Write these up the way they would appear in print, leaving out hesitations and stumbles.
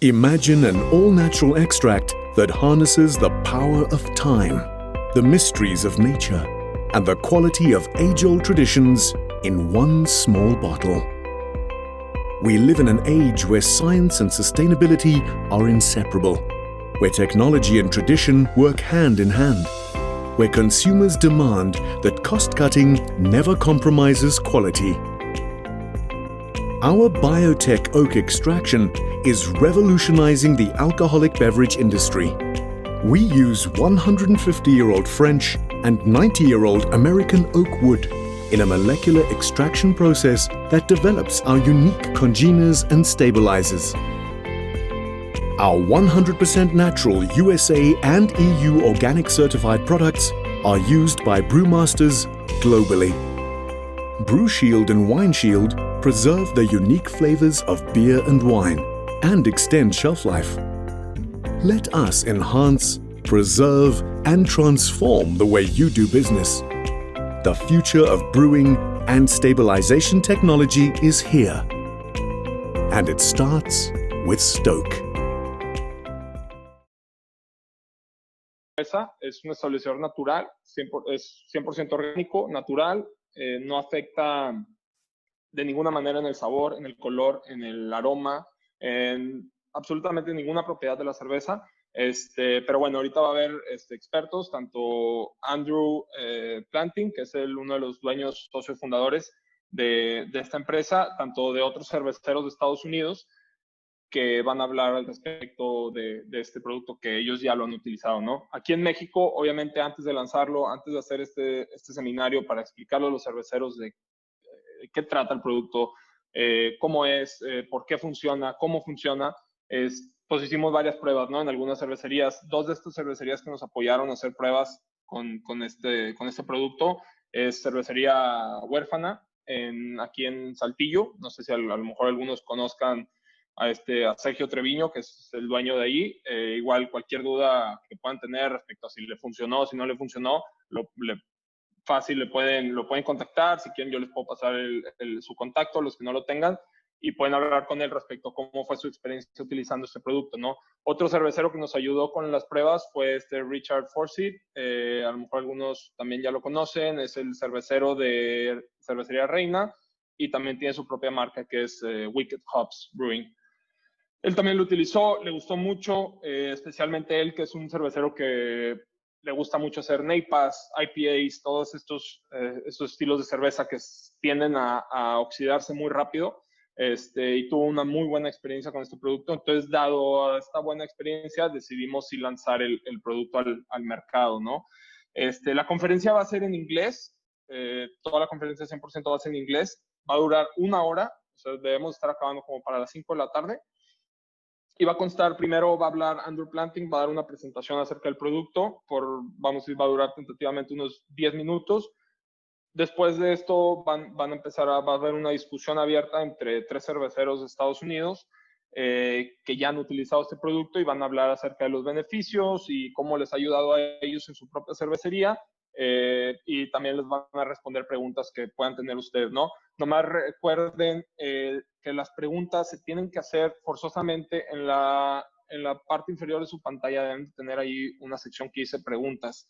Imagine an all-natural extract that harnesses the power of time, the mysteries of nature, and the quality of age-old traditions in one small bottle. We live in an age where science and sustainability are inseparable, where technology and tradition work hand in hand, where consumers demand that cost-cutting never compromises quality. Our biotech oak extraction is revolutionizing the alcoholic beverage industry. We use 150-year-old French and 90-year-old American oak wood in a molecular extraction process that develops our unique congeners and stabilizers. Our 100% natural USA and EU organic certified products are used by brewmasters globally. Brewshield and Wineshield preserve the unique flavors of beer and wine and extend shelf life. Let us enhance, preserve, and transform the way you do business. The future of brewing and stabilization technology is here. And it starts with Stoke. Es un establecedor natural, es 100% orgánico, natural, no afecta de ninguna manera en el sabor, en el color, en el aroma, en absolutamente ninguna propiedad de la cerveza. Pero bueno, ahorita va a haber expertos, tanto Andrew Planting, que es uno de los dueños, socios fundadores de esta empresa, tanto de otros cerveceros de Estados Unidos, que van a hablar al respecto de este producto que ellos ya lo han utilizado, ¿no? Aquí en México, obviamente, antes de lanzarlo, antes de hacer este seminario para explicarlo a los cerveceros de qué trata el producto, cómo es, por qué funciona, cómo funciona, pues hicimos varias pruebas, ¿no? En algunas cervecerías, 2 de estas cervecerías que nos apoyaron a hacer pruebas con este producto es Cervecería Huérfana, aquí en Saltillo. No sé si a lo mejor algunos conozcan a Sergio Treviño, que es el dueño de ahí. Igual cualquier duda que puedan tener respecto a si le funcionó, si no le funcionó, fácil lo pueden contactar. Si quieren, yo les puedo pasar su contacto, los que no lo tengan, y pueden hablar con él respecto a cómo fue su experiencia utilizando este producto, ¿no? Otro cervecero que nos ayudó con las pruebas fue Richard Forsyth. A lo mejor algunos también ya lo conocen. Es el cervecero de Cervecería Reina y también tiene su propia marca que es Wicked Hops Brewing. Él también lo utilizó, le gustó mucho, especialmente él, que es un cervecero que le gusta mucho hacer NEIPAs, IPAs, todos estos estilos de cerveza que tienden a oxidarse muy rápido, y tuvo una muy buena experiencia con este producto. Entonces, dado esta buena experiencia, decidimos sí lanzar el producto al mercado, ¿no? La conferencia va a ser en inglés, toda la conferencia 100% va a ser en inglés, va a durar 1 hora, o sea, debemos estar acabando como para las 5 de la tarde. Y va a constar, primero va a hablar Andrew Planting, va a dar una presentación acerca del producto, va a durar tentativamente unos 10 minutos. Después de esto va a haber una discusión abierta entre 3 cerveceros de Estados Unidos que ya han utilizado este producto y van a hablar acerca de los beneficios y cómo les ha ayudado a ellos en su propia cervecería. Y también les van a responder preguntas que puedan tener ustedes, ¿no? Nomás recuerden que las preguntas se tienen que hacer forzosamente en la parte inferior de su pantalla. Deben tener ahí una sección que dice preguntas.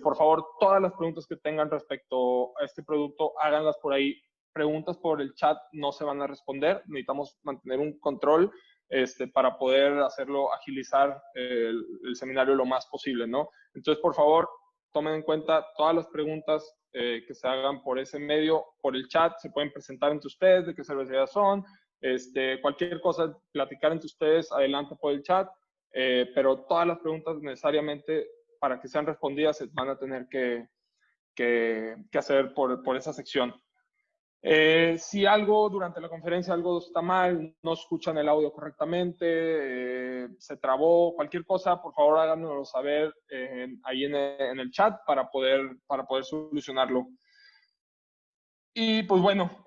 Por favor, todas las preguntas que tengan respecto a este producto, háganlas por ahí. Preguntas por el chat no se van a responder. Necesitamos mantener un control para poder agilizar el seminario lo más posible, ¿no? Entonces, por favor, tomen en cuenta todas las preguntas que se hagan por ese medio, por el chat. Se pueden presentar entre ustedes, de qué cervecerías son, cualquier cosa, platicar entre ustedes, adelante por el chat, pero todas las preguntas necesariamente para que sean respondidas se van a tener que hacer por esa sección. Si algo durante la conferencia algo está mal, no escuchan el audio correctamente, se trabó, cualquier cosa, por favor háganoslo saber ahí en el chat para poder solucionarlo. Y pues bueno,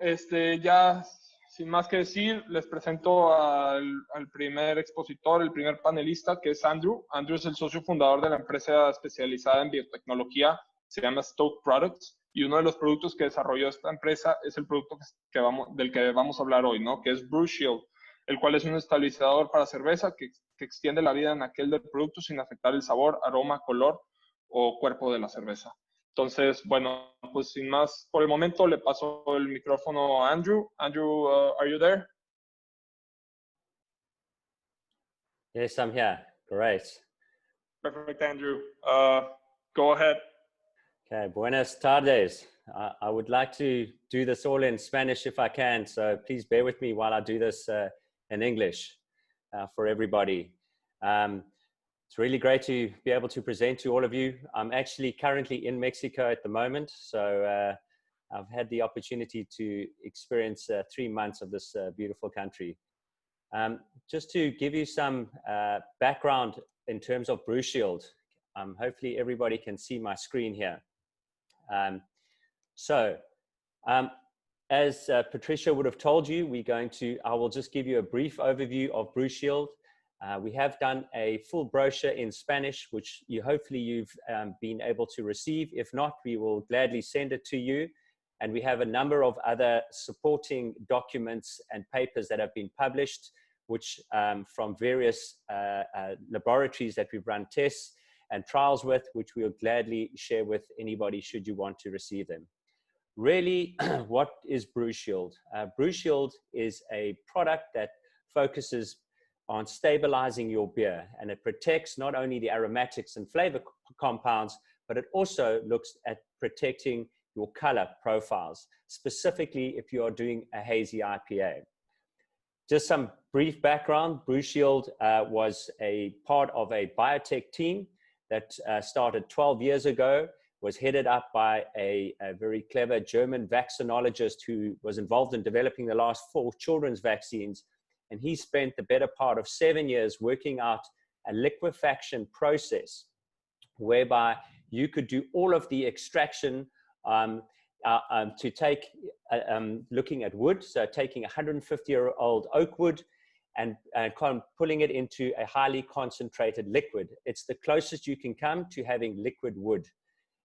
ya sin más que decir, les presento al primer expositor, el primer panelista, que es Andrew. Andrew es el socio fundador de la empresa especializada en biotecnología, se llama Stoke Products. Y uno de los productos que desarrolló esta empresa es el producto del que vamos a hablar hoy, ¿no? Que es Brewshield. el cual es un estabilizador para cerveza que extiende la vida en aquel del producto sin afectar el sabor, aroma, color o cuerpo de la cerveza. Entonces, bueno, pues sin más, por el momento le paso el micrófono a Andrew. Andrew, are you there? Yes, I'm here. Great. Perfect, Andrew. Go ahead. Okay, buenas tardes. I would like to do this all in Spanish if I can, so please bear with me while I do this in English for everybody. It's really great to be able to present to all of you. I'm actually currently in Mexico at the moment, so I've had the opportunity to experience 3 months of this beautiful country. Just to give you some background in terms of Brewshield, hopefully everybody can see my screen here. As Patricia would have told you, I will just give you a brief overview of Brewshield. We have done a full brochure in Spanish, which hopefully you've been able to receive. If not, we will gladly send it to you. And we have a number of other supporting documents and papers that have been published, which from various laboratories that we've run tests and trials with, which we'll gladly share with anybody should you want to receive them. Really, what is Brewshield? Brewshield is a product that focuses on stabilizing your beer, and it protects not only the aromatics and flavor compounds, but it also looks at protecting your color profiles, specifically if you are doing a hazy IPA. Just some brief background. Brewshield was a part of a biotech team that started 12 years ago, was headed up by a very clever German vaccinologist who was involved in developing the last 4 children's vaccines. And he spent the better part of 7 years working out a liquefaction process whereby you could do all of the extraction to take, looking at wood, so taking 150-year-old oak wood and pulling it into a highly concentrated liquid. It's the closest you can come to having liquid wood.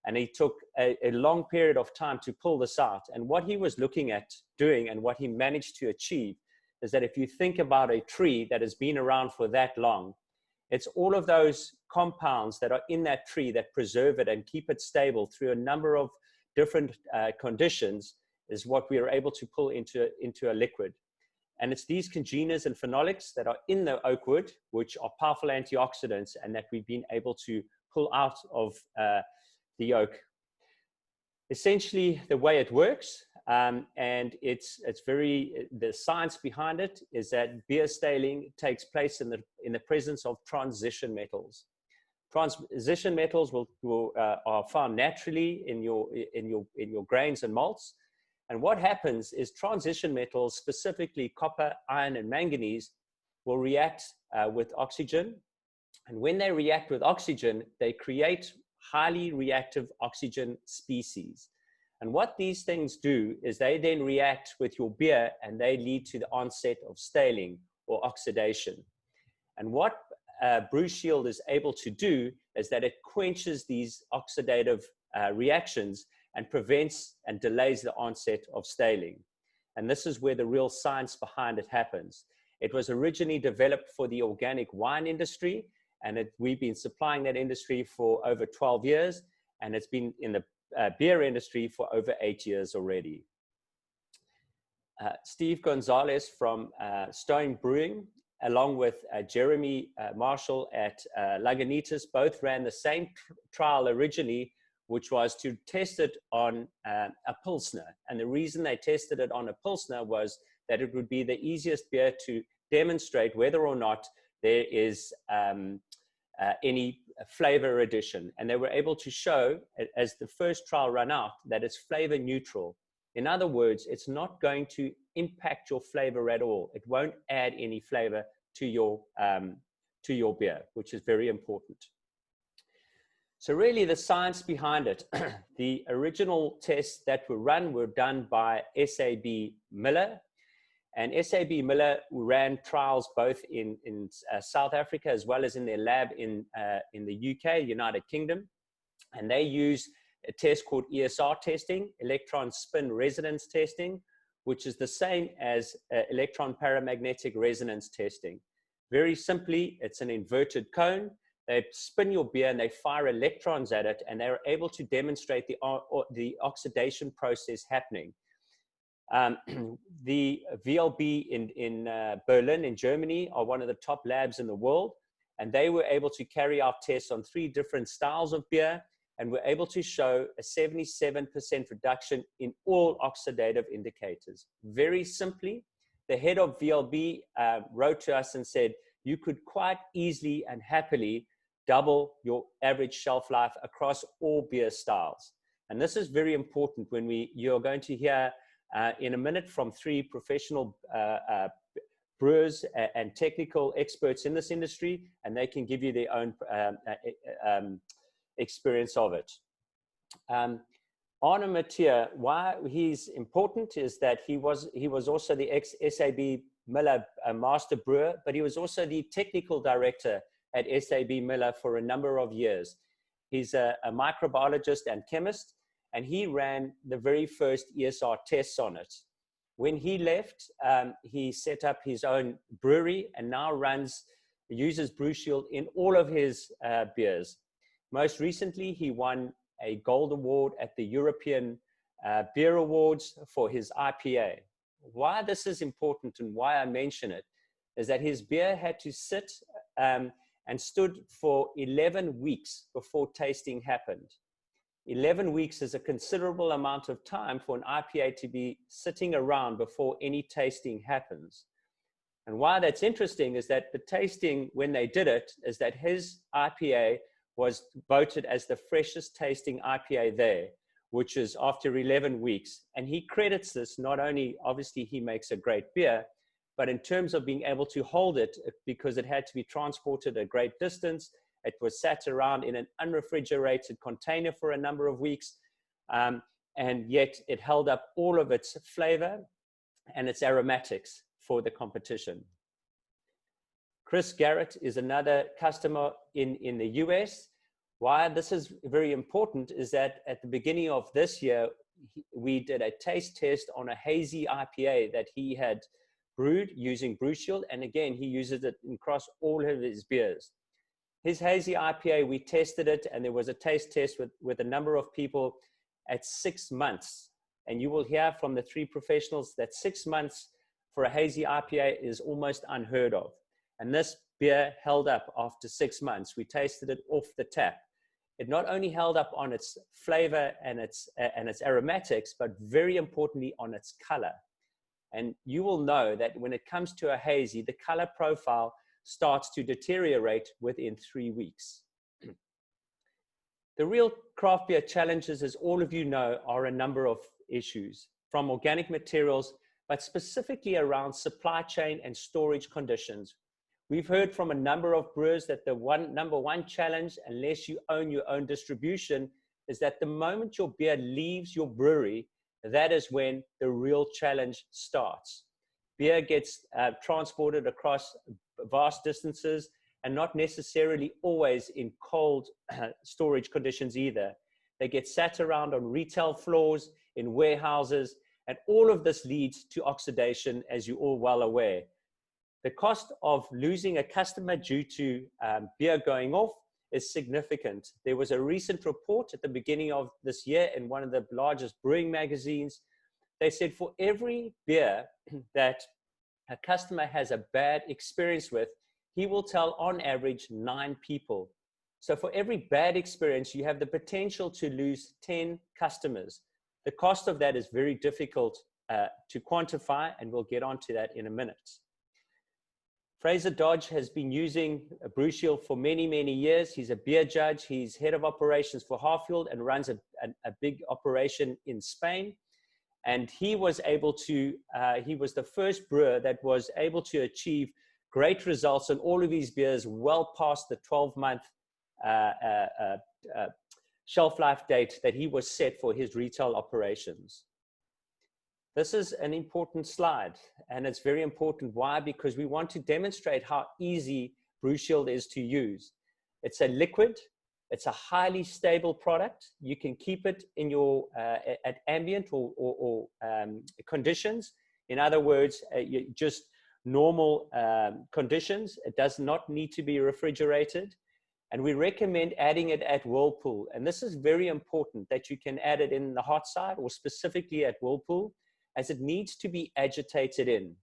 And he took a long period of time to pull this out. And what he was looking at doing and what he managed to achieve is that if you think about a tree that has been around for that long, it's all of those compounds that are in that tree that preserve it and keep it stable through a number of different conditions is what we are able to pull into a liquid. And it's these congeners and phenolics that are in the oak wood, which are powerful antioxidants, and that we've been able to pull out of the oak. Essentially, the way it works, and it's very, the science behind it is that beer staling takes place in the presence of transition metals. Transition metals are found naturally in your grains and malts. And what happens is transition metals, specifically copper, iron, and manganese, will react with oxygen. And when they react with oxygen, they create highly reactive oxygen species. And what these things do is they then react with your beer and they lead to the onset of staling or oxidation. And what Brewshield is able to do is that it quenches these oxidative reactions and prevents and delays the onset of staling. And this is where the real science behind it happens. It was originally developed for the organic wine industry, and we've been supplying that industry for over 12 years, and it's been in the beer industry for over 8 years already. Steve Gonzalez from Stone Brewing, along with Jeremy Marshall at Lagunitas, both ran the same trial originally, which was to test it on a Pilsner. And the reason they tested it on a Pilsner was that it would be the easiest beer to demonstrate whether or not there is any flavor addition. And they were able to show, as the first trial ran out, that it's flavor neutral. In other words, it's not going to impact your flavor at all. It won't add any flavor to your beer, which is very important. So really the science behind it, the original tests that were run were done by SAB Miller. And SAB Miller ran trials both in South Africa as well as in their lab in the UK, United Kingdom. And they use a test called ESR testing, electron spin resonance testing, which is the same as electron paramagnetic resonance testing. Very simply, it's an inverted cone. They spin your beer and they fire electrons at it, and they're able to demonstrate the oxidation process happening. The VLB in Berlin, in Germany, are one of the top labs in the world, and they were able to carry out tests on 3 different styles of beer, and were able to show a 77% reduction in all oxidative indicators. Very simply, the head of VLB wrote to us and said, you could quite easily and happily double your average shelf life across all beer styles. And this is very important when you're going to hear in a minute from 3 professional brewers and technical experts in this industry, and they can give you their own experience of it. Arne Mathieu, why he's important is that he was also the ex-SAB Miller master brewer, but he was also the technical director at SAB Miller for a number of years. He's a microbiologist and chemist, and he ran the very first ESR tests on it. When he left, he set up his own brewery and now uses Brewshield in all of his beers. Most recently, he won a gold award at the European Beer Awards for his IPA. Why this is important and why I mention it is that his beer had to sit and stood for 11 weeks before tasting happened. 11 weeks is a considerable amount of time for an IPA to be sitting around before any tasting happens. And why that's interesting is that the tasting, when they did it, is that his IPA was voted as the freshest tasting IPA there, which is after 11 weeks. And he credits this, not only, obviously, he makes a great beer, but in terms of being able to hold it, because it had to be transported a great distance, it was sat around in an unrefrigerated container for a number of weeks, and yet it held up all of its flavor and its aromatics for the competition. Chris Garrett is another customer in the US. Why this is very important is that at the beginning of this year, we did a taste test on a hazy IPA that he had brewed using Brewshield, and again, he uses it across all of his beers. His hazy IPA, we tested it, and there was a taste test with a number of people at 6 months. And you will hear from the 3 professionals that 6 months for a hazy IPA is almost unheard of. And this beer held up after 6 months. We tasted it off the tap. It not only held up on its flavor and its aromatics, but very importantly on its color. And you will know that when it comes to a hazy, the color profile starts to deteriorate within 3 weeks. The real craft beer challenges, as all of you know, are a number of issues, from organic materials, but specifically around supply chain and storage conditions. We've heard from a number of brewers that the number one challenge, unless you own your own distribution, is that the moment your beer leaves your brewery, that is when the real challenge starts. Beer gets transported across vast distances and not necessarily always in cold storage conditions either. They get sat around on retail floors, in warehouses, and all of this leads to oxidation, as you're all well aware. The cost of losing a customer due to beer going off is significant. There was a recent report at the beginning of this year in one of the largest brewing magazines. They said for every beer that a customer has a bad experience with, he will tell on average 9 people. So for every bad experience, you have the potential to lose 10 customers. The cost of that is very difficult to quantify, and we'll get onto that in a minute. Fraser Dodge has been using Brewshield for many, many years. He's a beer judge. He's head of operations for Harfield and runs a big operation in Spain. And he was able to, he was the first brewer that was able to achieve great results on all of his beers well past the 12-month shelf life date that he was set for his retail operations. This is an important slide, and it's very important. Why? Because we want to demonstrate how easy Brewshield is to use. It's a liquid. It's a highly stable product. You can keep it in your at ambient or conditions. In other words, just normal conditions. It does not need to be refrigerated. And we recommend adding it at whirlpool. And this is very important, that you can add it in the hot side or specifically at whirlpool, as it needs to be agitated in.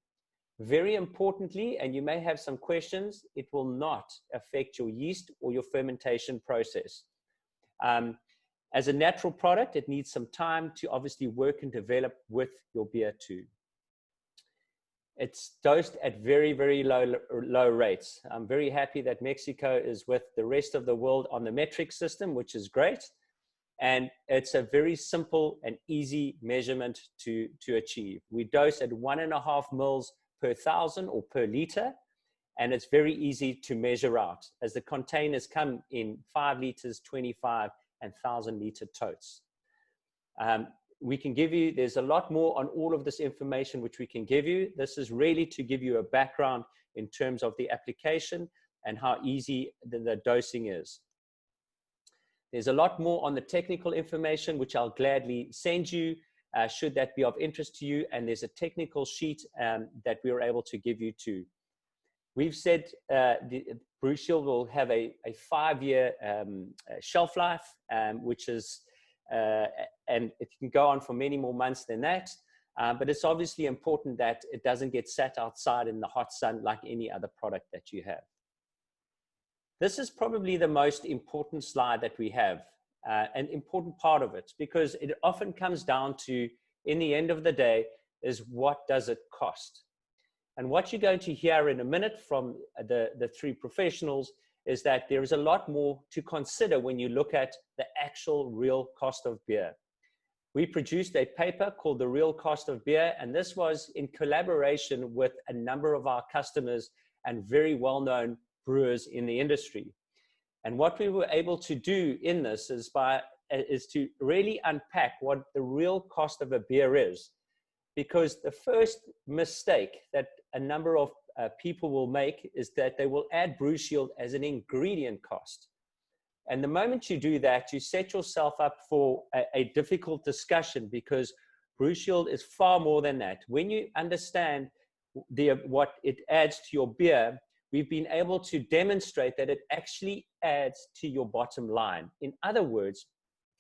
Very importantly, and you may have some questions, it will not affect your yeast or your fermentation process. As a natural product, it needs some time to obviously work and develop with your beer too. It's dosed at very, very low rates. I'm very happy that Mexico is with the rest of the world on the metric system, which is great. And it's a very simple and easy measurement to achieve. We dose at 1.5 mils per 1,000 or per liter, and it's very easy to measure out, as the containers come in 5 liters, 25, and 1,000-liter totes. We can give you, there's a lot more on all of this information which we can give you. This is really to give you a background in terms of the application and how easy the dosing is. There's a lot more on the technical information, which I'll gladly send you, should that be of interest to you. And there's a technical sheet that we were able to give you too. We've said the Brewshield will have a 5-year shelf life, which is, and it can go on for many more months than that. But it's obviously important that it doesn't get sat outside in the hot sun like any other product that you have. This is probably the most important slide that we have, an important part of it, because it often comes down to, in the end of the day, is what does it cost? And what you're going to hear in a minute from the 3 professionals is that there is a lot more to consider when you look at the actual real cost of beer. We produced a paper called The Real Cost of Beer, and this was in collaboration with a number of our customers and very well-known brewers in the industry. And what we were able to do in this is to really unpack what the real cost of a beer is. Because the first mistake that a number of people will make is that they will add Brewshield as an ingredient cost. And the moment you do that, you set yourself up for a difficult discussion, because Brewshield is far more than that. When you understand what it adds to your beer, we've been able to demonstrate that it actually adds to your bottom line. In other words,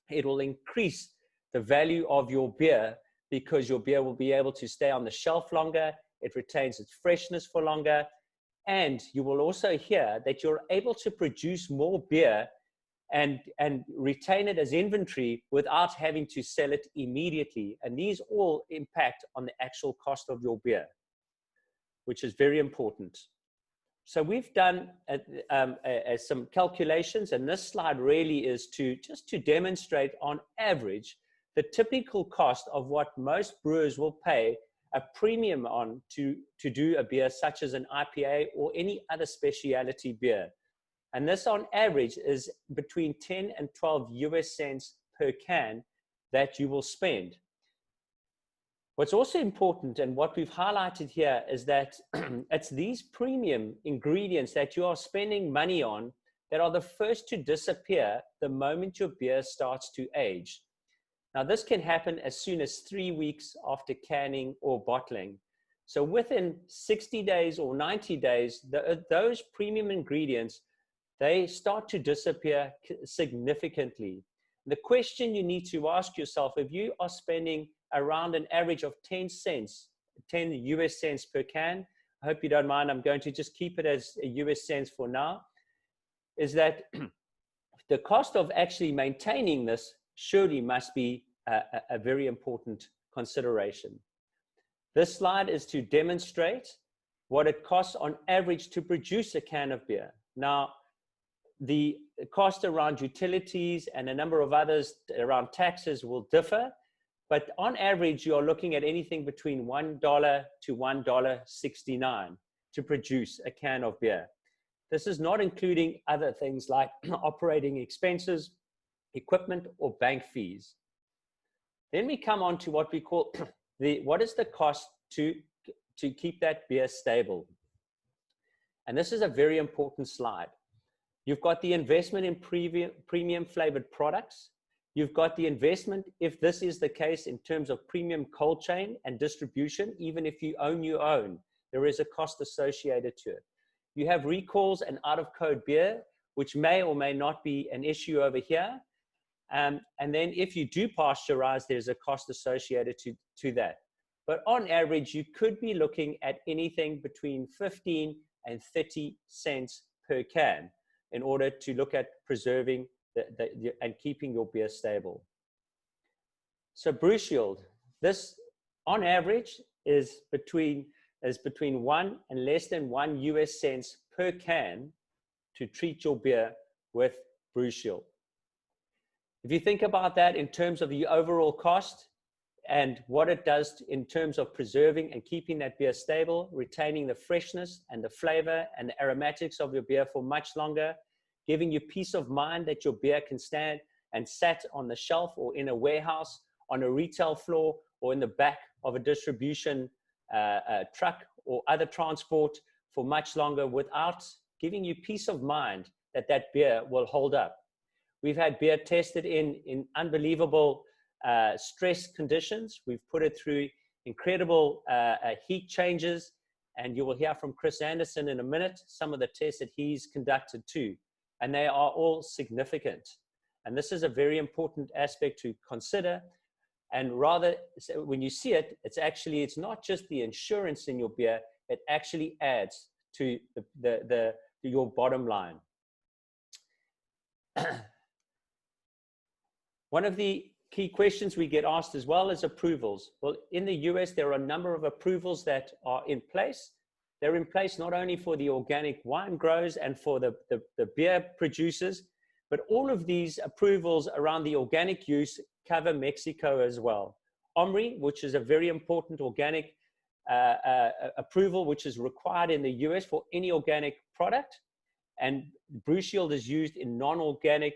it will increase the value of your beer, because your beer will be able to stay on the shelf longer, it retains its freshness for longer, and you will also hear that you're able to produce more beer and retain it as inventory without having to sell it immediately. And these all impact on the actual cost of your beer, which is very important. So we've done some calculations, and this slide really is just to demonstrate on average the typical cost of what most brewers will pay a premium on to do a beer such as an IPA or any other specialty beer. And this on average is between 10 and 12 US cents per can that you will spend. What's also important, and what we've highlighted here, is that it's these premium ingredients that you are spending money on that are the first to disappear the moment your beer starts to age. Now, this can happen as soon as 3 weeks after canning or bottling. So within 60 days or 90 days, those premium ingredients, they start to disappear significantly. The question you need to ask yourself, if you are spending around an average of 10 US cents per can, I hope you don't mind, I'm going to just keep it as a US cents for now, is that the cost of actually maintaining this surely must be a very important consideration. This slide is to demonstrate what it costs on average to produce a can of beer. Now, the cost around utilities and a number of others around taxes will differ, but on average, you're looking at anything between $1 to $1.69 to produce a can of beer. This is not including other things like operating expenses, equipment, or bank fees. Then we come on to what we call what is the cost to keep that beer stable? And this is a very important slide. You've got the investment in premium flavored products. You've got the investment, if this is the case, in terms of premium cold chain and distribution. Even if you own your own, there is a cost associated to it. You have recalls and out of code beer, which may or may not be an issue over here. And then if you do pasteurize, there's a cost associated to that. But on average, you could be looking at anything between 15 and 30 cents per can in order to look at preserving and keeping your beer stable. So Brewshield, this on average is between 1 and less than 1 US cents per can to treat your beer with Brewshield. If you think about that in terms of the overall cost and what it does in terms of preserving and keeping that beer stable, retaining the freshness and the flavor and the aromatics of your beer for much longer, giving you peace of mind that your beer can stand and sat on the shelf or in a warehouse, on a retail floor, or in the back of a distribution truck or other transport for much longer without giving you peace of mind that that beer will hold up. We've had beer tested in unbelievable stress conditions. We've put it through incredible heat changes, and you will hear from Chris Anderson in a minute some of the tests that he's conducted too, and they are all significant. And this is a very important aspect to consider. And rather, when you see it, it's not just the insurance in your beer, it actually adds to your bottom line. One of the key questions we get asked as well is approvals. Well, in the US, there are a number of approvals that are in place. They're in place not only for the organic wine growers and for the beer producers, but all of these approvals around the organic use cover Mexico as well. OMRI, which is a very important organic approval, which is required in the US for any organic product. And Brewshield is used in non-alcoholic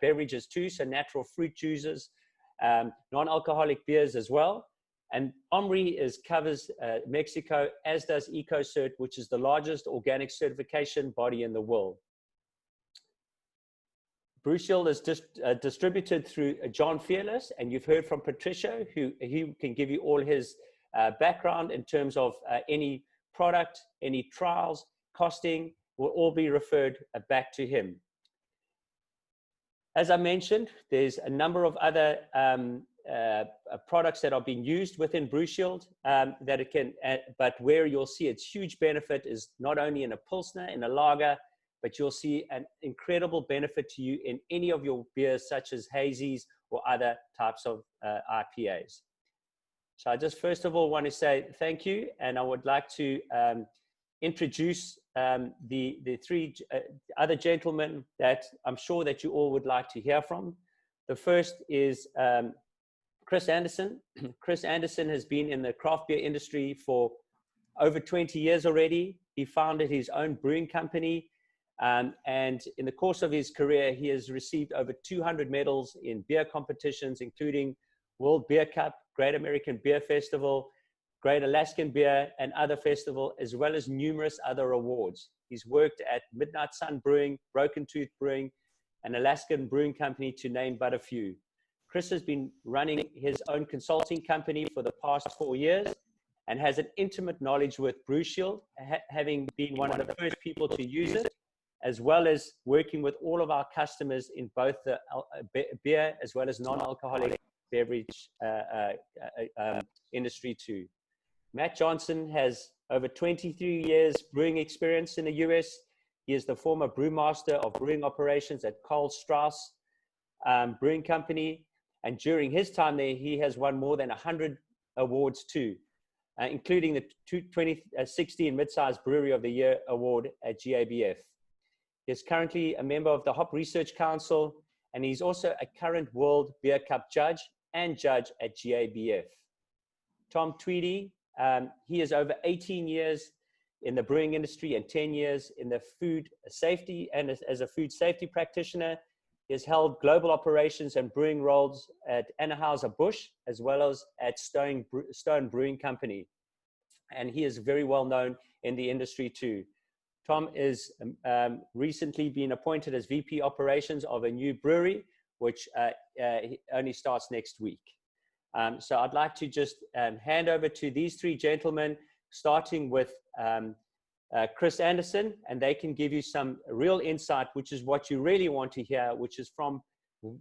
beverages too, so natural fruit juices, non-alcoholic beers as well. And OMRI covers Mexico, as does EcoCert, which is the largest organic certification body in the world. Brewshield is distributed through John Fearless, and you've heard from Patricio, who can give you all his background in terms of any product, any trials, costing, will all be referred back to him. As I mentioned, there's a number of other products that are being used within Brewshield that it can, but where you'll see its huge benefit is not only in a Pilsner, in a lager, but you'll see an incredible benefit to you in any of your beers, such as hazies or other types of IPAs. So I just first of all want to say thank you, and I would like to introduce the three other gentlemen that I'm sure that you all would like to hear from. The first is Chris Anderson. Chris Anderson has been in the craft beer industry for over 20 years already. He founded his own brewing company, and in the course of his career, he has received over 200 medals in beer competitions, including World Beer Cup, Great American Beer Festival, Great Alaskan Beer, and other festival, as well as numerous other awards. He's worked at Midnight Sun Brewing, Broken Tooth Brewing, and Alaskan Brewing Company, to name but a few. Chris has been running his own consulting company for the past 4 years and has an intimate knowledge with Brewshield, having been one of the first people to use it, as well as working with all of our customers in both the beer as well as non-alcoholic beverage industry too. Matt Johnson has over 23 years brewing experience in the US. He is the former brewmaster of brewing operations at Carl Strauss Brewing Company. And during his time there, he has won more than 100 awards too, including the 2016 Mid-Size Brewery of the Year award at GABF. He is currently a member of the Hop Research Council, and he's also a current World Beer Cup judge and judge at GABF. Tom Tweedy, he is over 18 years in the brewing industry and 10 years in the food safety, and as a food safety practitioner. He has held global operations and brewing roles at Anheuser-Busch, as well as at Stone Brewing Company. And he is very well known in the industry too. Tom is recently been appointed as VP Operations of a new brewery, which only starts next week. So I'd like to just hand over to these three gentlemen, starting with Chris Anderson, and they can give you some real insight, which is what you really want to hear, which is from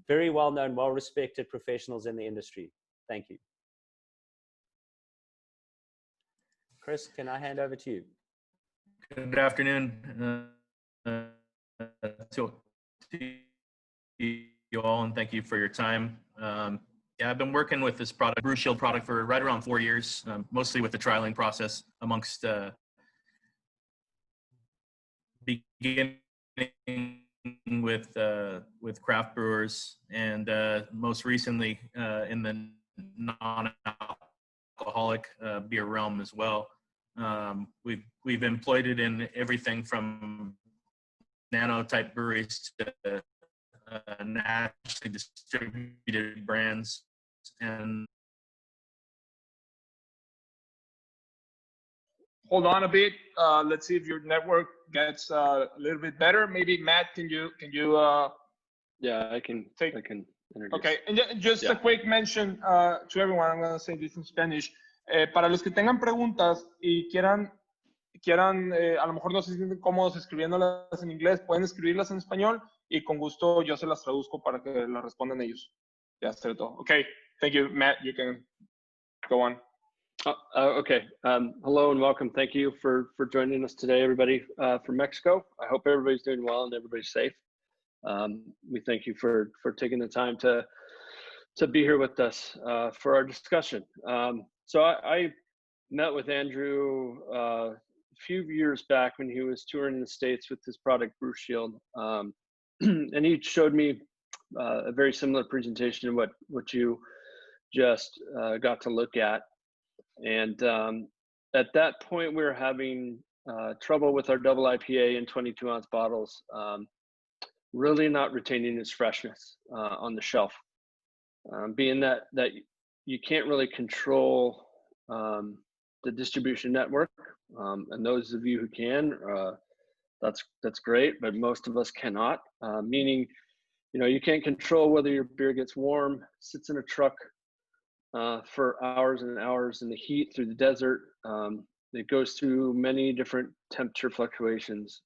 very well-known, well-respected professionals in the industry. Thank you. Chris, can I hand over to you? Good afternoon to you all, and thank you for your time. Yeah, I've been working with this product, Brewshield product, for right around 4 years, mostly with the trialing process amongst beginning with craft brewers, and most recently in the non-alcoholic beer realm as well. We've employed it in everything from nano type breweries to nationally distributed brands. And hold on a bit. Let's see if your network gets a little bit better. Maybe Matt, can you? Yeah, I can introduce. Okay, and just a quick mention to everyone. I'm going to say this in Spanish. Para los que tengan preguntas y quieran a lo mejor no se sienten cómodos escribiéndolas en inglés, pueden escribirlas en español y con gusto yo se las traduzco para que las respondan ellos. Ya está todo. Okay, thank you, Matt. You can go on. Okay. Hello and welcome. Thank you for joining us today, everybody from Mexico. I hope everybody's doing well and everybody's safe. We thank you for taking the time to be here with us for our discussion. So I met with Andrew a few years back when he was touring the States with his product Brewshield, and he showed me a very similar presentation to what you just got to look at. And at that point, we were having trouble with our double IPA in 22-ounce bottles, really not retaining its freshness on the shelf. Being that you can't really control the distribution network, and those of you who can, that's great, but most of us cannot. Meaning, you can't control whether your beer gets warm, sits in a truck for hours and hours in the heat through the desert. It goes through many different temperature fluctuations.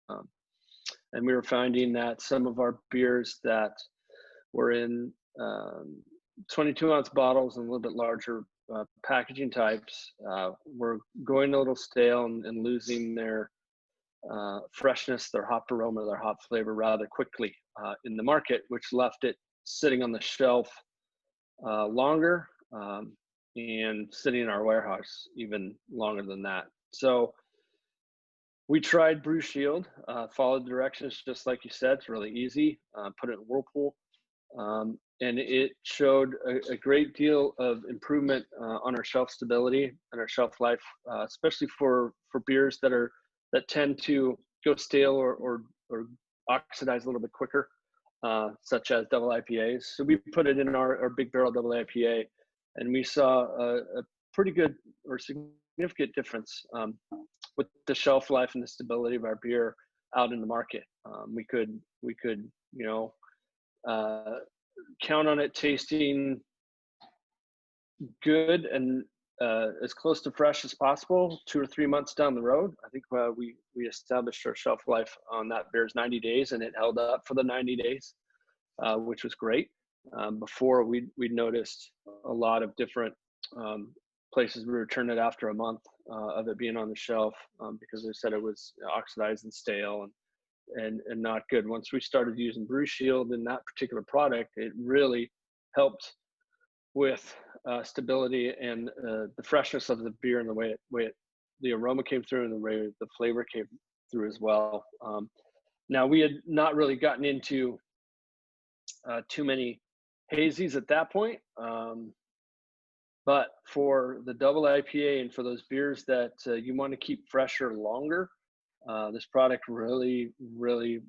And we were finding that some of our beers that were in 22-ounce bottles and a little bit larger packaging types were going a little stale and losing their freshness, their hop aroma, their hop flavor rather quickly in the market, which left it sitting on the shelf longer and sitting in our warehouse even longer than that. So we tried Brewshield, followed directions just like you said. It's really easy. Put it in Whirlpool, and it showed a great deal of improvement on our shelf stability and our shelf life, especially for beers that tend to go stale or oxidize a little bit quicker, such as double IPAs. So we put it in our big barrel double IPA, and we saw a pretty good or significant difference with the shelf life and the stability of our beer out in the market. We could count on it tasting good and as close to fresh as possible 2 or 3 months down the road. I think we established our shelf life on that beer's 90 days, and it held up for the 90 days, which was great. Before we'd noticed a lot of different places we returned it after a month of it being on the shelf because they said it was oxidized and stale and not good. Once we started using Brewshield in that particular product, it really helped with stability and the freshness of the beer and the way the aroma came through and the way the flavor came through as well. Now we had not really gotten into too many hazies at that point, but for the double IPA and for those beers that you want to keep fresher longer, this product really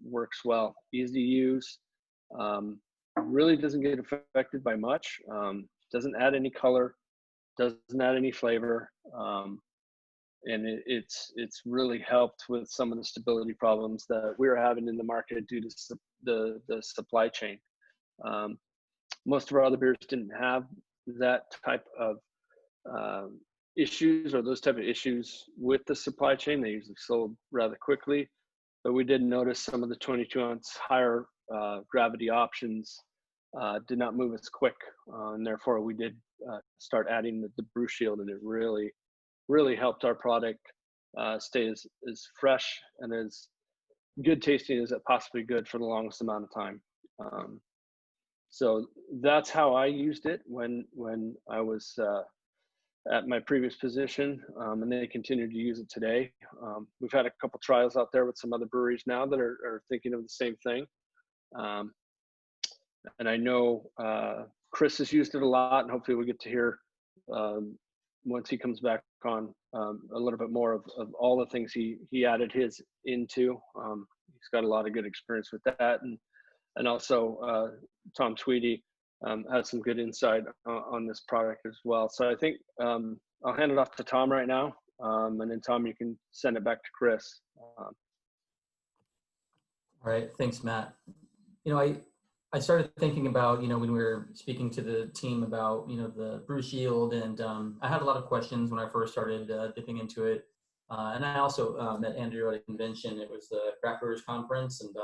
works well. Easy to use, really doesn't get affected by much, doesn't add any color, doesn't add any flavor, it's really helped with some of the stability problems that we were having in the market due to the supply chain. Most of our other beers didn't have that type of issues or those type of issues with the supply chain. They usually sold rather quickly, but we did notice some of the 22-ounce higher gravity options did not move as quick, and therefore we did start adding the Brewshield, and it really helped our product stay as fresh and as good tasting as it possibly could for the longest amount of time. So that's how I used it when I was at my previous position, and they continue to use it today. We've had a couple trials out there with some other breweries now that are thinking of the same thing. And I know Chris has used it a lot, and hopefully we'll get to hear once he comes back on a little bit more of all the things he added his into. He's got a lot of good experience with that, and also Tom Tweedy has some good insight on this product as well. So I think I'll hand it off to Tom right now, and then Tom, you can send it back to Chris. All right, thanks, Matt. I started thinking about, when we were speaking to the team about, the Brewshield, and I had a lot of questions when I first started dipping into it. And I also met Andrew at a convention. It was the Craft Brewers Conference, and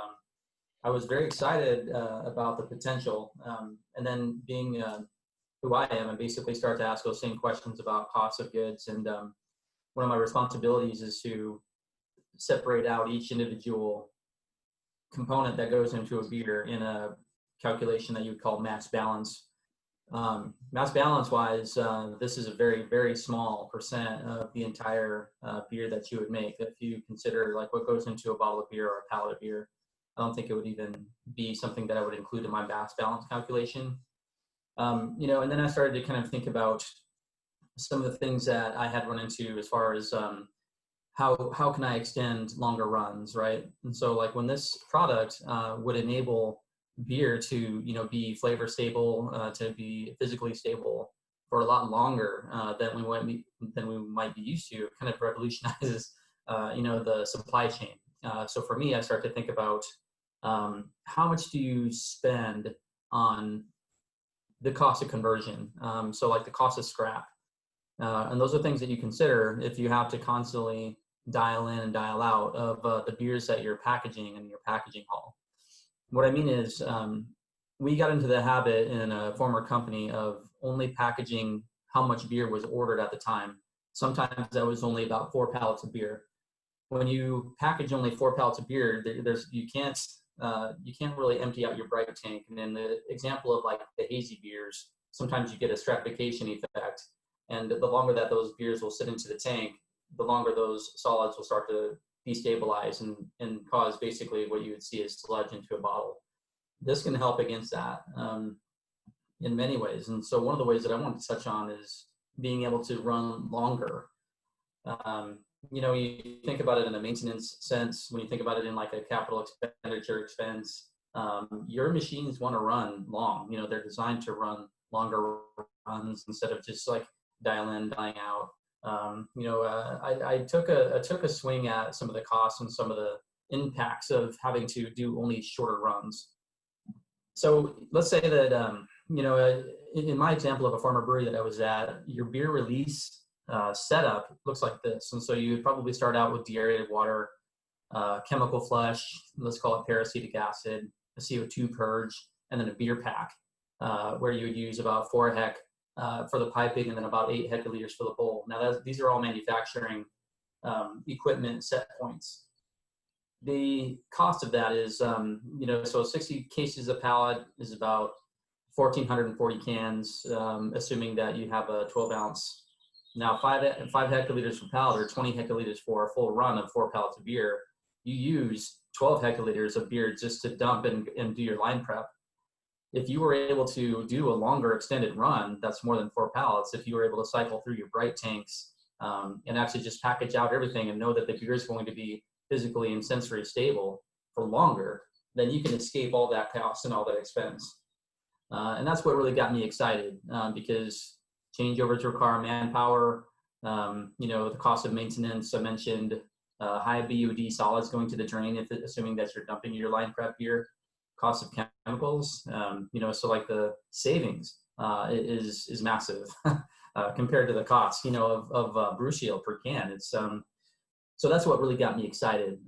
I was very excited about the potential. And then being who I am, I basically start to ask those same questions about cost of goods. And one of my responsibilities is to separate out each individual component that goes into a beer in a calculation that you would call mass balance. Mass balance wise, this is a very, very small percent of the entire beer that you would make. If you consider like what goes into a bottle of beer or a pallet of beer, I don't think it would even be something that I would include in my mass balance calculation. And then I started to kind of think about some of the things that I had run into as far as how can I extend longer runs, right? And so like when this product would enable beer to be flavor stable, to be physically stable for a lot longer than we might be used to, it kind of revolutionizes the supply chain. So for me, I start to think about how much do you spend on the cost of conversion, so like the cost of scrap, and those are things that you consider if you have to constantly dial in and dial out of the beers that you're packaging in your packaging hall. What I mean is we got into the habit in a former company of only packaging how much beer was ordered at the time. Sometimes that was only about 4 pallets of beer. When you package only 4 pallets of beer, you can't really empty out your bright tank. And in the example of like the hazy beers, sometimes you get a stratification effect. And the longer that those beers will sit into the tank, the longer those solids will start to destabilize and cause basically what you would see as sludge into a bottle. This can help against that in many ways. And so one of the ways that I want to touch on is being able to run longer. You think about it in a maintenance sense, when you think about it in like a capital expenditure expense, your machines want to run long. They're designed to run longer runs instead of just like dial in, dialing out. I took a swing at some of the costs and some of the impacts of having to do only shorter runs. So let's say that, in my example of a farmer brewery that I was at, your beer release setup looks like this. And so you would probably start out with deaerated water, chemical flush, let's call it peracetic acid, a CO2 purge, and then a beer pack, where you would use about 4 hec for the piping and then about 8 hectoliters for the bowl. Now these are all manufacturing equipment set points. The cost of that is, so 60 cases a pallet is about 1,440 cans, assuming that you have a 12-ounce. Now 5 hectoliters per pallet or 20 hectoliters for a full run of 4 pallets of beer. You use 12 hectoliters of beer just to dump and do your line prep. If you were able to do a longer extended run, that's more than 4 pallets. If you were able to cycle through your bright tanks and actually just package out everything and know that the beer is going to be physically and sensory stable for longer, then you can escape all that cost and all that expense. And that's what really got me excited because changeovers require manpower. You know, the cost of maintenance. I mentioned high BUD solids going to the drain, if assuming that you're dumping your line prep beer. Cost of chemicals. You know, so like the savings is massive compared to the cost, you know, of Brewshield per can. It's so that's what really got me excited.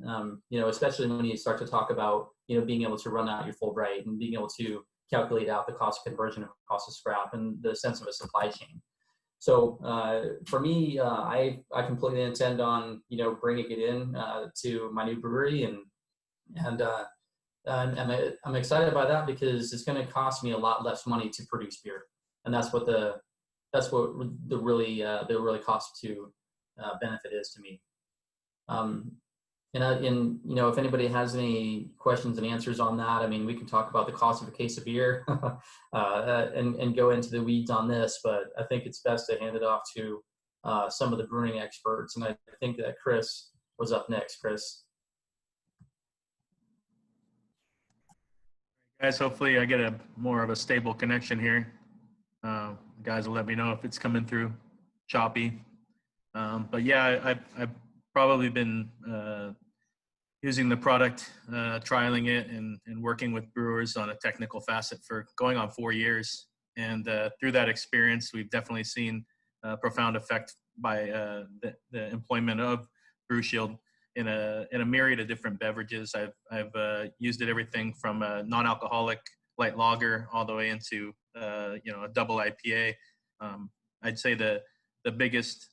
You know, especially when you start to talk about, you know, being able to run out your Fulbright and being able to calculate out the cost of conversion, cost of scrap, and the sense of a supply chain. So for me, I completely intend on, you know, bringing it in to my new brewery, and I'm excited by that because it's going to cost me a lot less money to produce beer, and that's what the really cost to benefit is to me. And you know, if anybody has any questions and answers on that, I mean, we can talk about the cost of a case of beer and go into the weeds on this, but I think it's best to hand it off to some of the brewing experts. And I think that Chris was up next. Chris. Guys, hopefully I get a more of a stable connection here. Guys will let me know if it's coming through choppy. But yeah, I've probably been using the product, trialing it, and working with brewers on a technical facet for going on 4 years. And through that experience, we've definitely seen a profound effect by the employment of Brewshield in a myriad of different beverages. I've used it everything from a non-alcoholic light lager all the way into you know, a double IPA. I'd say the biggest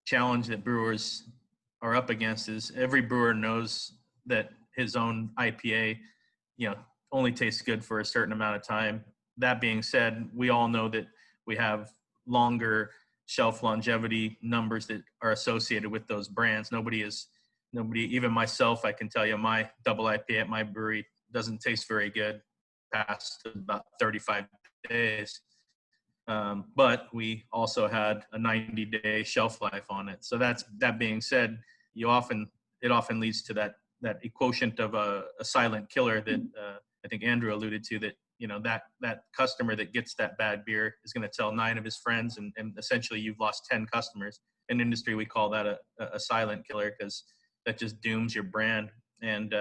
challenge that brewers are up against is every brewer knows that his own IPA, you know, only tastes good for a certain amount of time. That being said, we all know that we have longer shelf longevity numbers that are associated with those brands. Nobody, even myself, I can tell you my double IPA at my brewery doesn't taste very good past about 35 days. But we also had a 90-day shelf life on it. So that being said, it often leads to that quotient of a silent killer that I think Andrew alluded to, that, you know, that customer that gets that bad beer is going to tell 9 of his friends, and essentially you've lost 10 customers. In industry, we call that a silent killer, because that just dooms your brand. And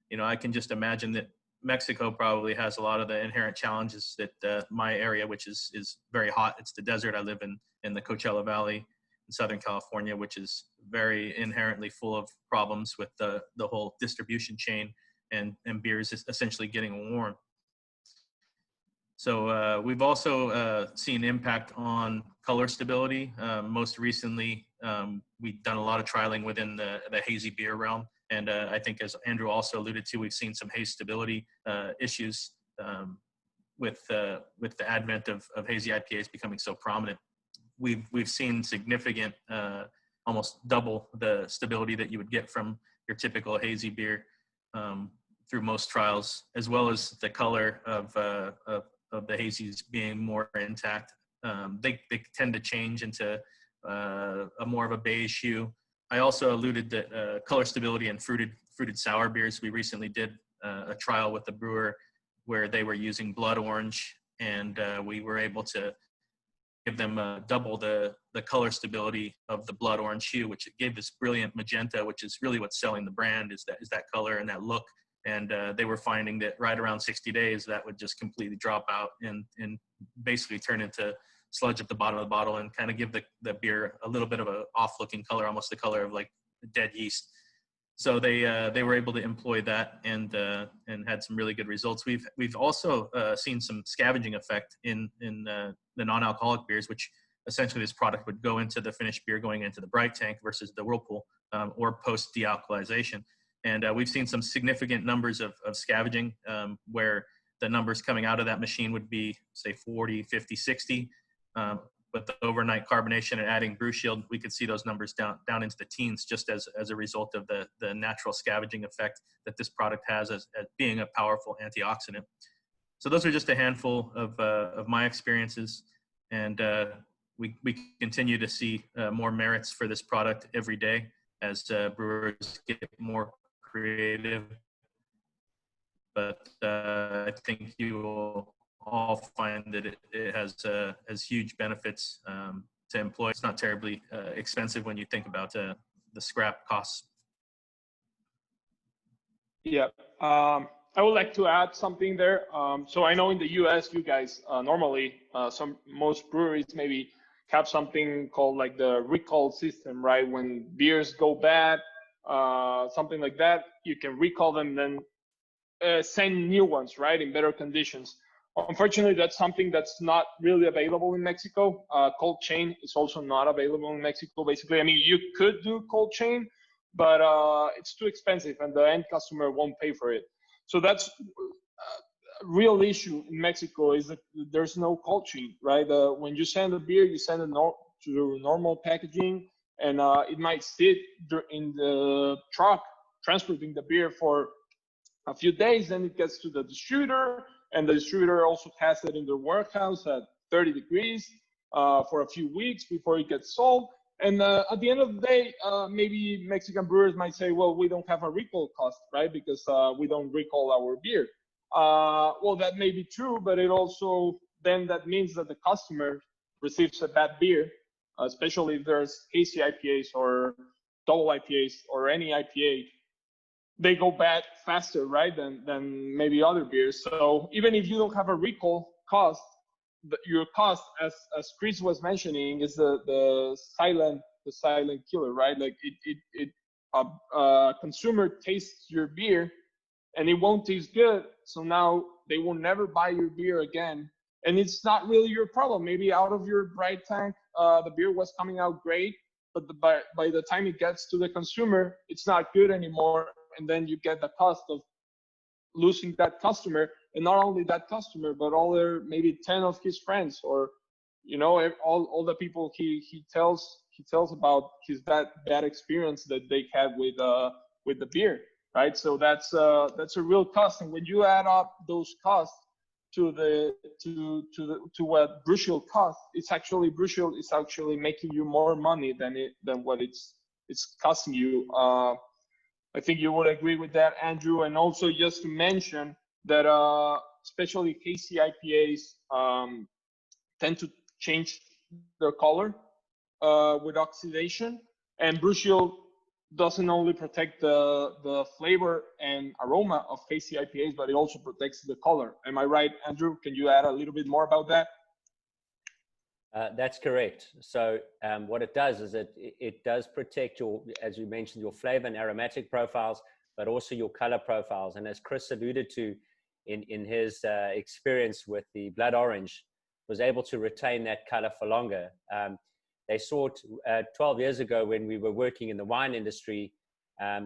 you know, I can just imagine that Mexico probably has a lot of the inherent challenges that my area, which is very hot. It's the desert. I live in the Coachella Valley in Southern California, which is very inherently full of problems with the whole distribution chain and beers essentially getting warm. So we've also seen impact on color stability. Most recently, we've done a lot of trialing within the hazy beer realm. And I think, as Andrew also alluded to, we've seen some haze stability issues with the advent of hazy IPAs becoming so prominent. We've seen significant, almost double the stability that you would get from your typical hazy beer through most trials, as well as the color of the hazies being more intact. They tend to change into a more of a beige hue. I also alluded that color stability in fruited sour beers. We recently did a trial with a brewer where they were using blood orange, and we were able to give them double the color stability of the blood orange hue, which gave this brilliant magenta, which is really what's selling the brand, is that color and that look. And they were finding that right around 60 days, that would just completely drop out and basically turn into sludge at the bottom of the bottle and kind of give the beer a little bit of a off-looking color, almost the color of like dead yeast. So they were able to employ that and had some really good results. We've also seen some scavenging effect in the non-alcoholic beers, which essentially this product would go into the finished beer going into the bright tank versus the whirlpool or post dealcoholization. And we've seen some significant numbers of scavenging where the numbers coming out of that machine would be, say, 40, 50, 60. But the overnight carbonation and adding Brewshield, we could see those numbers down into the teens, just as a result of the natural scavenging effect that this product has as being a powerful antioxidant. So those are just a handful of my experiences. And we continue to see more merits for this product every day as brewers get more creative. But I think you will all find that it has huge benefits employ. It's not terribly expensive when you think about the scrap costs. Yeah, I would like to add something there. So I know in the U.S., you guys normally most breweries maybe have something called like the recall system, right? When beers go bad, something like that, you can recall them, then send new ones, right, in better conditions. Unfortunately, that's something that's not really available in Mexico. Cold chain is also not available in Mexico. Basically, I mean, you could do cold chain, but it's too expensive and the end customer won't pay for it. So that's a real issue in Mexico, is that there's no cold chain, right? When you send a beer, you send it to normal packaging, and it might sit in the truck transporting the beer for a few days, then it gets to the distributor, and the distributor also has it in the warehouse at 30 degrees for a few weeks before it gets sold. And at the end of the day, maybe Mexican brewers might say, well, we don't have a recall cost, right? Because we don't recall our beer. Well, that may be true, but it also, then that means that the customer receives a bad beer, especially if there's hazy IPAs or double IPAs or any IPA. They go bad faster, right, than maybe other beers. So even if you don't have a recall cost, your cost, as Chris was mentioning, is the silent killer, right? Like consumer tastes your beer and it won't taste good, so now they will never buy your beer again. And it's not really your problem. Maybe out of your bright tank, the beer was coming out great, but by the time it gets to the consumer, it's not good anymore. And then you get the cost of losing that customer, and not only that customer, but all their maybe 10 of his friends, or all the people he tells about his bad experience that they had with the beer, right? So that's a real cost, and when you add up those costs to what Brewshield costs, Brewshield is actually making you more money than what it's costing you. I think you would agree with that, Andrew. And also just to mention that especially hazy IPAs tend to change their color with oxidation. And Brewshield doesn't only protect the flavor and aroma of hazy IPAs, but it also protects the color. Am I right, Andrew? Can you add a little bit more about that? That's correct. So what it does is it does protect your, as you mentioned, your flavor and aromatic profiles, but also your color profiles. And as Chris alluded to in his experience with the blood orange, was able to retain that color for longer. They saw it 12 years ago when we were working in the wine industry,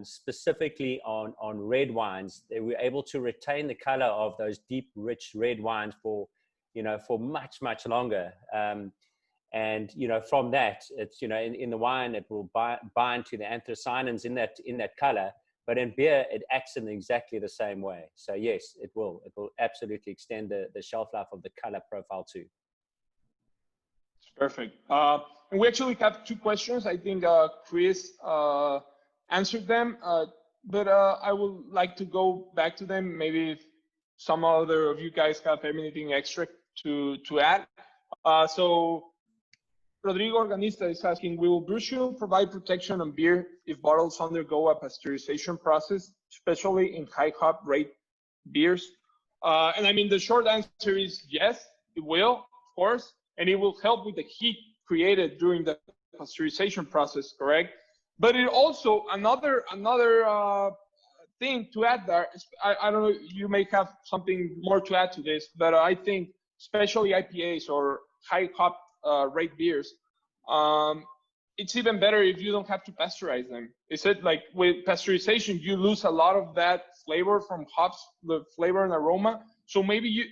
specifically on red wines. They were able to retain the color of those deep, rich red wines for much, much longer. And, from that, it's, in the wine, it will bind to the anthocyanins in that color, but in beer, it acts in exactly the same way. So yes, it will absolutely extend the shelf life of the color profile too. Perfect. And we actually have two questions. I think Chris answered them, but I would like to go back to them. Maybe if some other of you guys have anything extra to add. So Rodrigo Organista is asking, will Brewshield provide protection on beer if bottles undergo a pasteurization process, especially in high hop rate beers? And I mean, the short answer is yes, it will, of course, and it will help with the heat created during the pasteurization process, correct? But it also, another thing to add there, I don't know, you may have something more to add to this, but I think especially IPAs or high hop rate beers, it's even better if you don't have to pasteurize them. Is it like with pasteurization, you lose a lot of that flavor from hops, the flavor and aroma. So maybe you,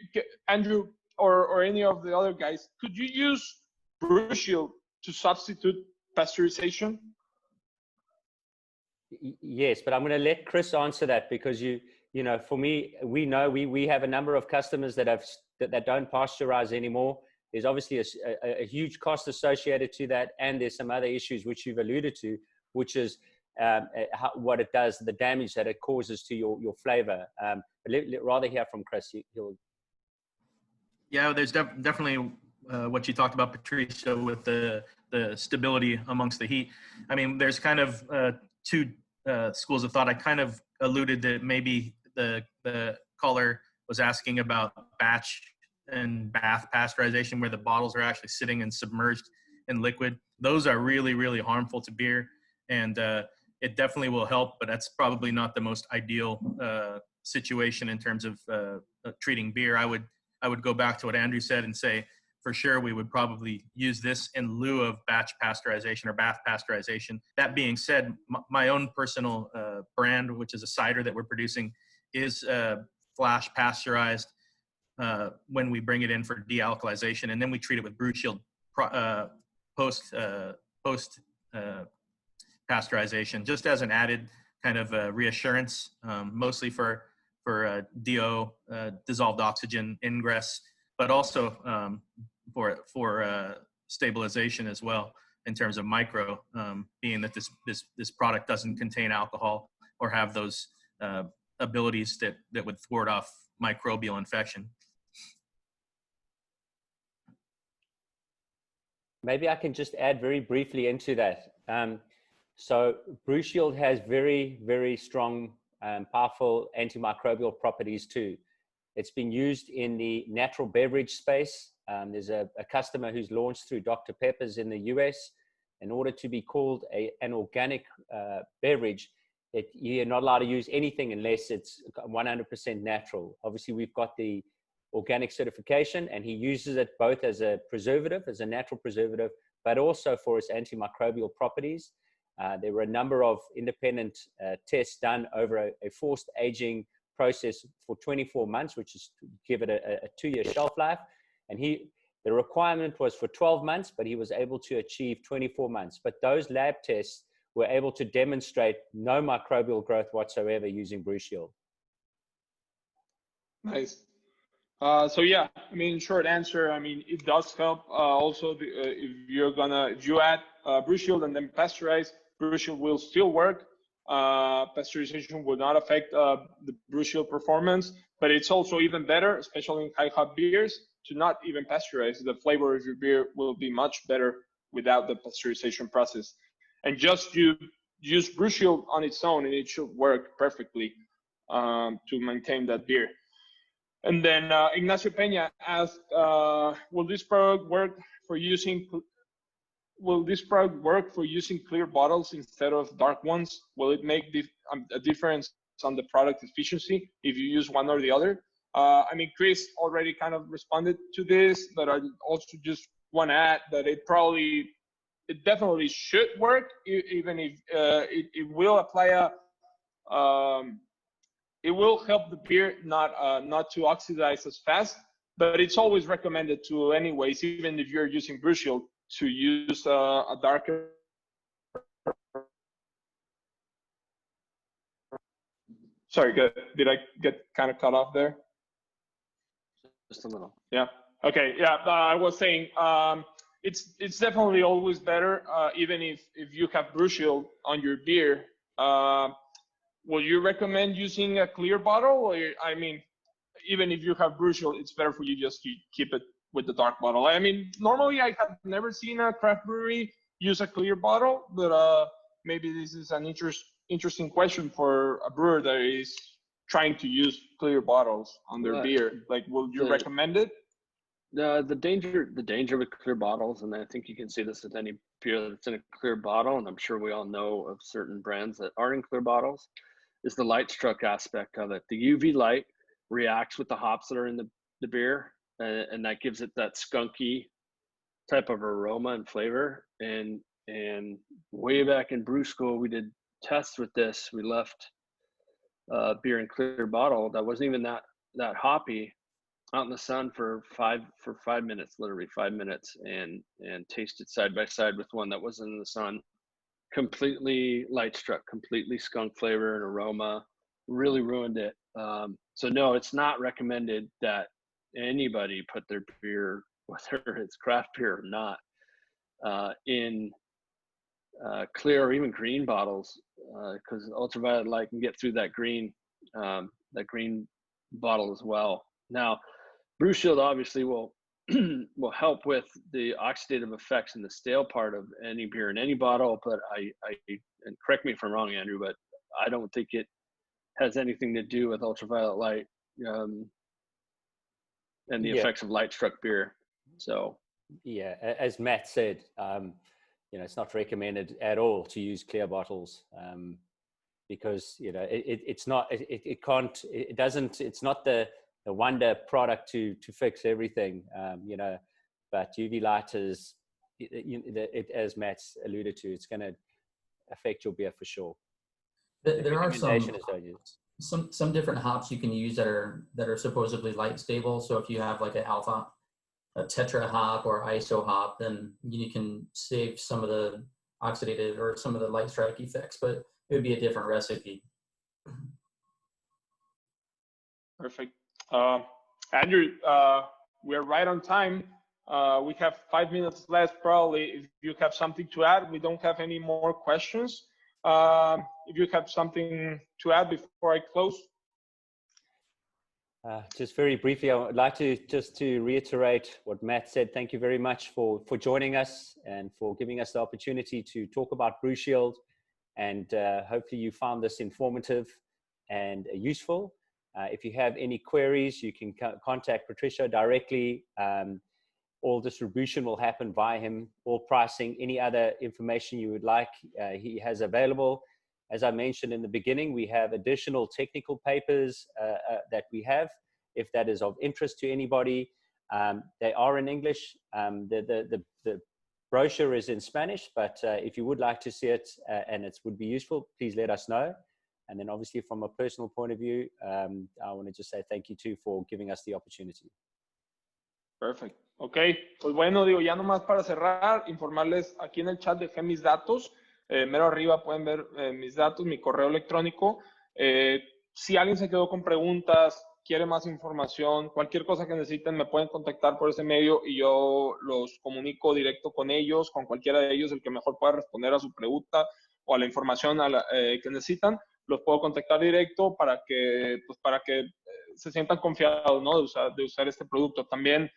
Andrew, or any of the other guys, could you use Brewshield to substitute pasteurization? Yes, but I'm going to let Chris answer that, because for me, we have a number of customers that don't pasteurize anymore. There's obviously a huge cost associated to that, and there's some other issues which you've alluded to, which is what it does, the damage that it causes to your flavor. Rather hear from Chris. Yeah, there's definitely what you talked about, Patricia, with the stability amongst the heat. I mean, there's kind of two schools of thought. I kind of alluded that maybe the caller was asking about batch and bath pasteurization, where the bottles are actually sitting and submerged in liquid. Those are really, really harmful to beer, and it definitely will help, but that's probably not the most ideal situation in terms of treating beer. I would go back to what Andrew said and say, for sure, we would probably use this in lieu of batch pasteurization or bath pasteurization. That being said, my own personal brand, which is a cider that we're producing, is flash pasteurized when we bring it in for dealkalization, and then we treat it with Brewshield post pasteurization, just as an added kind of reassurance, mostly for DO, dissolved oxygen ingress, but also for stabilization as well in terms of micro, being that this product doesn't contain alcohol or have those abilities that would thwart off microbial infection. Maybe I can just add very briefly into that. So Brewshield has very, very strong, powerful antimicrobial properties too. It's been used in the natural beverage space. There's a customer who's launched through Dr. Pepper's in the US. In order to be called an organic beverage, you're not allowed to use anything unless it's 100% natural. Obviously, we've got the organic certification, and he uses it both as a preservative, as a natural preservative, but also for its antimicrobial properties. There were a number of independent tests done over a forced aging process for 24 months, which is to give it a 2-year shelf life. And the requirement was for 12 months, but he was able to achieve 24 months. But those lab tests were able to demonstrate no microbial growth whatsoever using Brewshield. Nice. So yeah, I mean, short answer, I mean, it does help. Also, if you add Brewshield and then pasteurize, Brewshield will still work. Pasteurization will not affect the Brewshield performance, but it's also even better, especially in high hop beers, to not even pasteurize. The flavor of your beer will be much better without the pasteurization process. And just you use Brewshield on its own, and it should work perfectly to maintain that beer. And then Ignacio Peña asked, will this product work for using clear bottles instead of dark ones? Will it make a difference on the product efficiency if you use one or the other? I mean, Chris already kind of responded to this, but I also just want to add that it definitely should work, even if it will apply it will help the beer not to oxidize as fast, but it's always recommended to anyways, even if you're using Brewshield, to use a darker. Sorry, did I get kind of cut off there? Just a little. Yeah. Okay. Yeah. I was saying it's definitely always better, even if you have Brewshield on your beer. Will you recommend using a clear bottle? Or, I mean, even if you have Brewshield, it's better for you just to keep it with the dark bottle. I mean, normally I have never seen a craft brewery use a clear bottle, but maybe this is an interesting question for a brewer that is trying to use clear bottles on their beer. Like, will you recommend it? The danger with clear bottles, and I think you can see this with any beer that's in a clear bottle, and I'm sure we all know of certain brands that are in clear bottles, is the light struck aspect of it. The UV light reacts with the hops that are in the beer, and that gives it that skunky type of aroma and flavor. And way back in brew school, we did tests with this. We left beer in clear bottle that wasn't even that hoppy out in the sun for 5 minutes, literally 5 minutes, and tasted side by side with one that wasn't in the sun. Completely light struck, completely skunk flavor and aroma, really ruined it. So no, it's not recommended that anybody put their beer, whether it's craft beer or not, in clear or even green bottles, because ultraviolet light can get through that green bottle as well. Now, Brewshield obviously will will help with the oxidative effects and the stale part of any beer in any bottle. But and correct me if I'm wrong, Andrew, but I don't think it has anything to do with ultraviolet light and the effects of light struck beer. So yeah, as Matt said, you know, it's not recommended at all to use clear bottles because, you know, it's not the wonder product to fix everything, you know, but UV light is, as Matt's alluded to, it's going to affect your beer for sure. There are some different hops you can use that are supposedly light stable. So if you have like a tetra hop or iso hop, then you can save some of the oxidative or some of the light strike effects, but it would be a different recipe. Perfect. Andrew, we're right on time. We have 5 minutes left, probably. If you have something to add, we don't have any more questions. If you have something to add before I close. Just very briefly, I would like to reiterate what Matt said. Thank you very much for joining us and for giving us the opportunity to talk about Brewshield. And hopefully you found this informative and useful. If you have any queries, you can contact Patricio directly. All distribution will happen via him. All pricing, any other information you would like, he has available. As I mentioned in the beginning, we have additional technical papers that we have, if that is of interest to anybody. They are in English. The brochure is in Spanish, but if you would like to see it and it would be useful, please let us know. And then obviously from a personal point of view, I want to just say thank you too for giving us the opportunity. Perfect. Ok, pues bueno, digo, ya nomás para cerrar, informarles, aquí en el chat dejé mis datos. Mero arriba pueden ver mis datos, mi correo electrónico. Si alguien se quedó con preguntas, quiere más información, cualquier cosa que necesiten, me pueden contactar por ese medio y yo los comunico directo con ellos, con cualquiera de ellos, el que mejor pueda responder a su pregunta o a la información que necesitan. Los puedo contactar directo para que se sientan confiados, ¿no? de usar este producto. También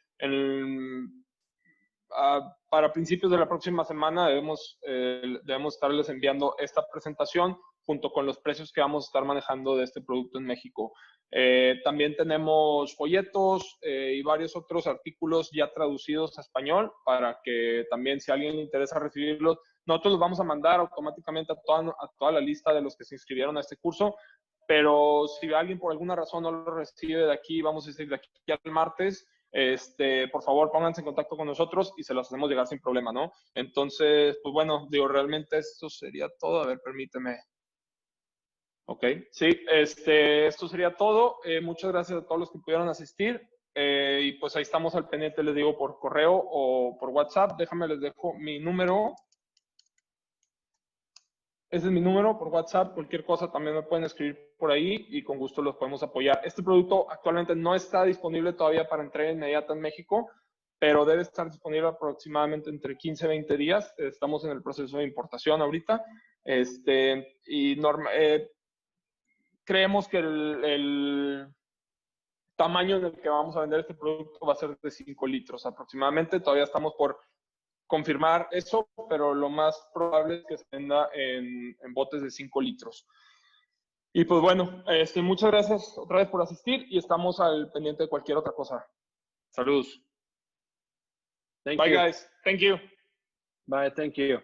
para principios de la próxima semana debemos estarles enviando esta presentación junto con los precios que vamos a estar manejando de este producto en México. También tenemos folletos y varios otros artículos ya traducidos a español para que también, si a alguien le interesa recibirlos, nosotros los vamos a mandar automáticamente a toda la lista de los que se inscribieron a este curso. Pero si alguien por alguna razón no lo recibe de aquí, vamos a decir de aquí al martes, por favor pónganse en contacto con nosotros y se los hacemos llegar sin problema, ¿no? Entonces, pues bueno, digo, realmente esto sería todo. A ver, permíteme. Ok, sí, esto sería todo. Muchas gracias a todos los que pudieron asistir. Y pues ahí estamos al pendiente, les digo, por correo o por WhatsApp. Les dejo mi número. Ese es mi número por WhatsApp. Cualquier cosa también me pueden escribir por ahí y con gusto los podemos apoyar. Este producto actualmente no está disponible todavía para entrega inmediata en México, pero debe estar disponible aproximadamente entre 15 y 20 días. Estamos en el proceso de importación ahorita. Creemos que el tamaño en el que vamos a vender este producto va a ser de 5 litros aproximadamente. Todavía estamos por confirmar eso, pero lo más probable es que se venda en botes de 5 litros. Y pues bueno, muchas gracias otra vez por asistir y estamos al pendiente de cualquier otra cosa. Saludos. Bye, guys. Thank you. Bye, thank you.